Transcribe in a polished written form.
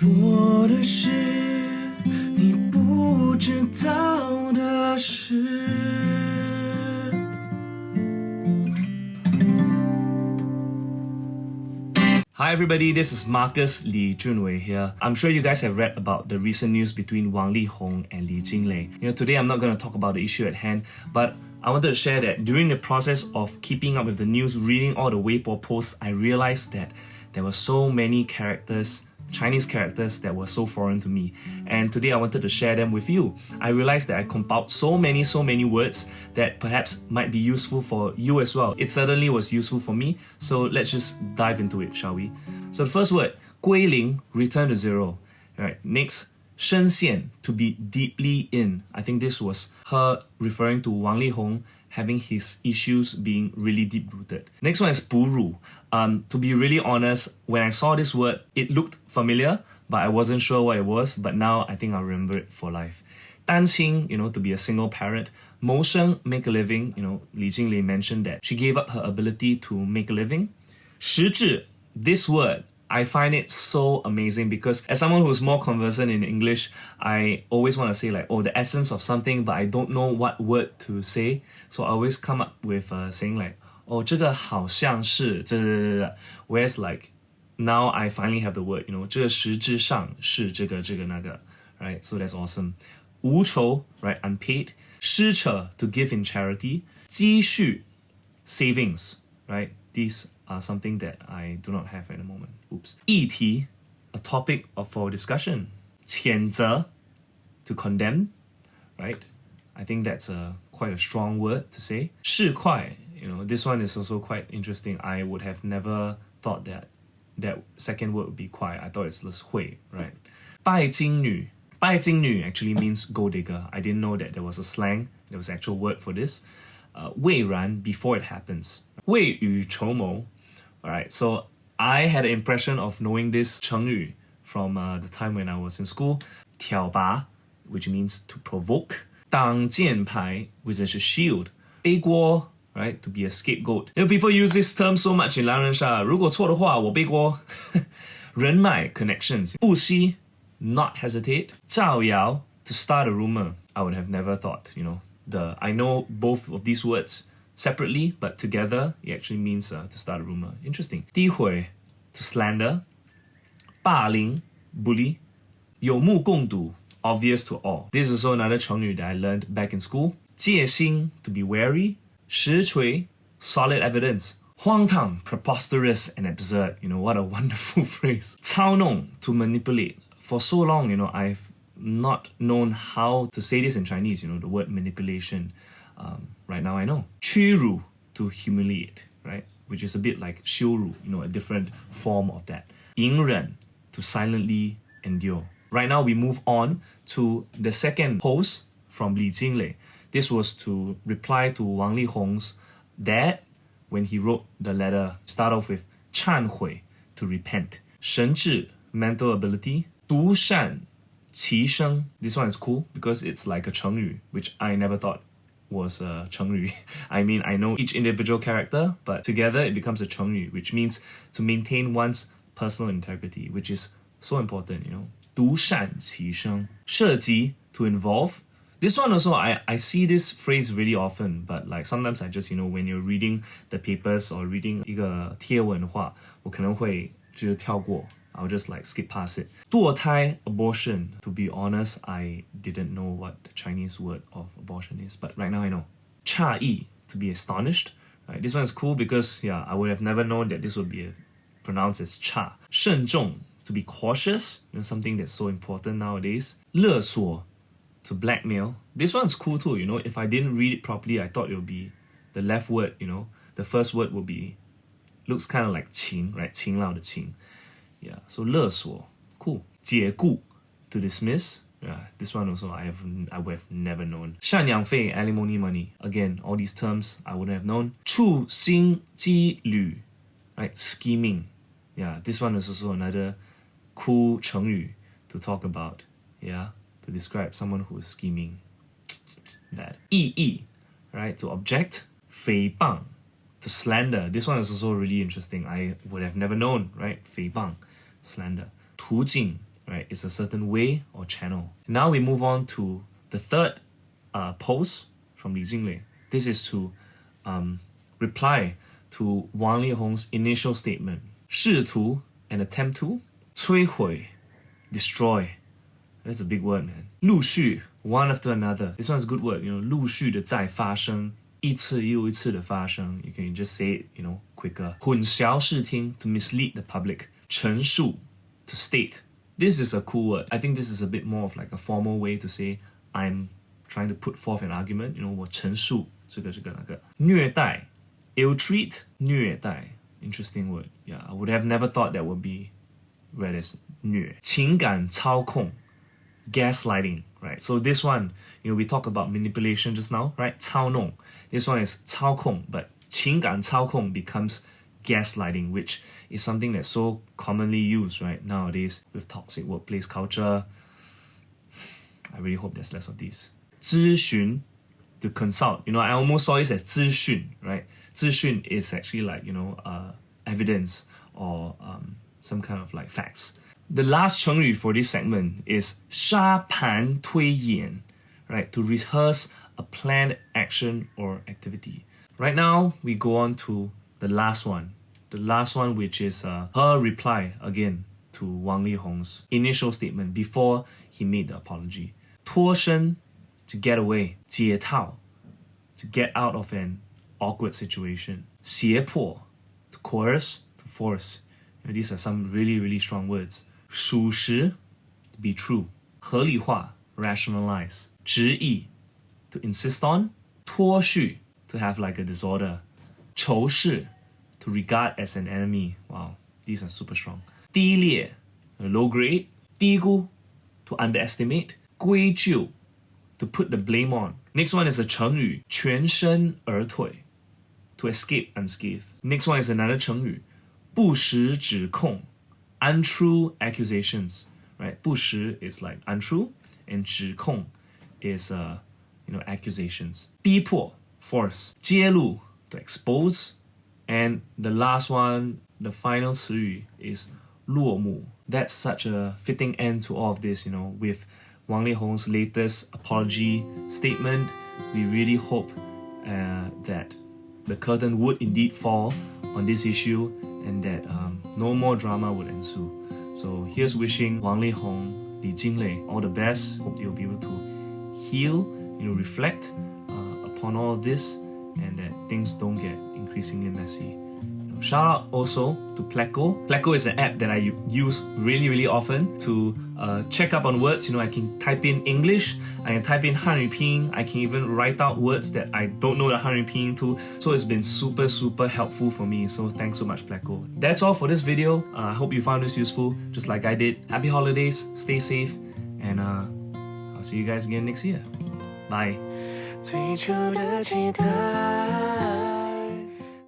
多的是你不知道的事。Hi everybody, this is Marcus Li Junwei here. I'm sure you guys have read about the recent news between Wang Lihong and Li Jinglei. Today I'm not going to talk about the issue at hand, but I wanted to share that during the process of keeping up with the news, reading all the Weibo posts, I realized that there were so many characters, Chinese characters that were so foreign to me. And today I wanted to share them with you. I realized that I compiled so many words that perhaps might be useful for you as well. It certainly was useful for me, so let's just dive into it, shall we? So the first word, 归零, return to zero. Alright, next, 深陷, to be deeply in. I think this was her referring to Wang Lihong having his issues being really deep-rooted. Next one is 哺乳. To be really honest, when I saw this word, it looked familiar, but I wasn't sure what it was, but now I think I'll remember it for life. 单亲, to be a single parent. 谋生, make a living. Li Jinglei mentioned that she gave up her ability to make a living. 实质, this word, I find it so amazing because as someone who's more conversant in English, I always want to say the essence of something, but I don't know what word to say. So I always come up with saying 这个好像是 whereas now I finally have the word, 这个实质上是这个那个, right? So that's awesome. 无酬, right? Unpaid. 施舍, to give in charity. 积蓄, savings, right? These are something that I do not have at the moment. Oops. 议题, a topic for discussion. 谴责, to condemn, right? I think that's quite a strong word to say. 市侩, this one is also quite interesting. I would have never thought that second word would be 侩. I thought it's less 会, right? 拜金女. 拜金女 actually means gold digger. I didn't know that there was a slang. There was an actual word for this. 蔚然, before it happens. 未雨绸缪. Alright, so I had an impression of knowing this 成语 from the time when I was in school. 挑拔, which means to provoke. 挡箭牌, which is a shield. 背锅, right, to be a scapegoat. People use this term so much in 狼人杀. 如果错的话，我背锅. 人脉 connections. 不惜 not hesitate. 造谣 to start a rumor. I would have never thought, I know both of these words separately, but together it actually means to start a rumor. Interesting. 诋毁 to slander. 霸凌 bully. 有目共睹 obvious to all. This is also another 成语 that I learned back in school. 戒心 to be wary. 实锤 solid evidence. 荒唐 preposterous and absurd. What a wonderful phrase. 操弄 to manipulate. For so long, I've not known how to say this in Chinese, the word manipulation. Right now I know. 屈辱 to humiliate, right? Which is a bit like 羞辱, a different form of that. 隐忍 to silently endure. Right now we move on to the second post from Li Jinglei. This was to reply to Wang Lihong's dad when he wrote the letter. Start off with 忏悔 to repent. 神智 mental ability. 独善其身. This one is cool because it's like a 成语, which I never thought was a 成语. I mean, I know each individual character, but together it becomes a 成语, which means to maintain one's personal integrity, which is so important, 独善其身. 涉及 to involve. This one also, I see this phrase really often, but sometimes I just, when you're reading the papers or reading 一个贴文的话，我可能会就是跳过. I'll just skip past it. 堕胎 abortion. To be honest, I didn't know what the Chinese word of abortion is, but right now I know. 诧异 to be astonished. Right? This one is cool because I would have never known that this would be pronounced as cha. 慎重 to be cautious, something that's so important nowadays. 勒索 to blackmail. This one's cool too, if I didn't read it properly, I thought it would be the left word, the first word would be, looks kind of like 情, right? 情郎的情. Yeah, so 勒索, cool. 解雇 to dismiss. Yeah, this one also I would have never known. 赡养费 alimony money. Again, all these terms I wouldn't have known. 处心积虑, right? Scheming. Yeah, this one is also another cool 成语 to talk about. Yeah, to describe someone who is scheming. Bad. 异议, right? To object. 诽谤 to slander. This one is also really interesting. I would have never known, right? 诽谤 slander. 途径 right? It's a certain way or channel. Now we move on to the third post from Li Jinglei. This is to reply to Wang Lihong's initial statement. 试图 and attempt to 摧毁 destroy. That's a big word, man. 陆续 one after another. This one's a good word, 陆续的在发生，一次又一次的发生。You can just say it, quicker. 混淆视听 to mislead the public. 陈述 to state. This is a cool word. I think this is a bit more of like a formal way to say I'm trying to put forth an argument. 我陈述这个那个。虐待 ill treat 虐待 interesting word. Yeah, I would have never thought that would be read as 虐。情感操控 gaslighting, right? So this one, we talked about manipulation just now, right? 操弄 This one is 操控 but 情感操控 becomes gaslighting, which is something that's so commonly used right nowadays with toxic workplace culture. I really hope there's less of these. 咨询 to consult. I almost saw this as 资讯, right? 资讯 is actually like, evidence or some kind of like facts. The last 成语 for this segment is 沙盘推演, right? To rehearse a planned action or activity. Right now, we go on to the last one. The last one, which is her reply again to Wang Lihong's initial statement before he made the apology. 脱身 to get away. 解套 to get out of an awkward situation. 胁迫 to coerce, to force. These are some really, really strong words. 属实 to be true. 合理化 rationalize. 执意 to insist on. 脱序 to have like a disorder. 仇视 to regard as an enemy. Wow, these are super strong. 低劣 low grade. 低估 to underestimate. 归咎 to put the blame on. Next one is a 成语全身而退 to escape unscathed. Next one is another 成语不实指控 untrue accusations, right? 不实 is like untrue and 指控 is accusations. 逼迫 force. 揭露 to expose. And the last one, the final 词语 is 落幕. That's such a fitting end to all of this, with Wang Lihong's latest apology statement. We really hope that the curtain would indeed fall on this issue and that no more drama would ensue. So here's wishing Wang Lihong, Li Jinglei all the best. Hope they'll be able to heal, reflect upon all of this and that things don't get increasingly messy. Shout out also to Pleco. Pleco is an app that I use really, really often to check up on words. I can type in English, I can type in Hanyu Pinyin, I can even write out words that I don't know the Hanyu Pinyin to. So it's been super, super helpful for me. So thanks so much, Pleco. That's all for this video. I hope you found this useful, just like I did. Happy holidays, stay safe, and I'll see you guys again next year. Bye. 最初的期待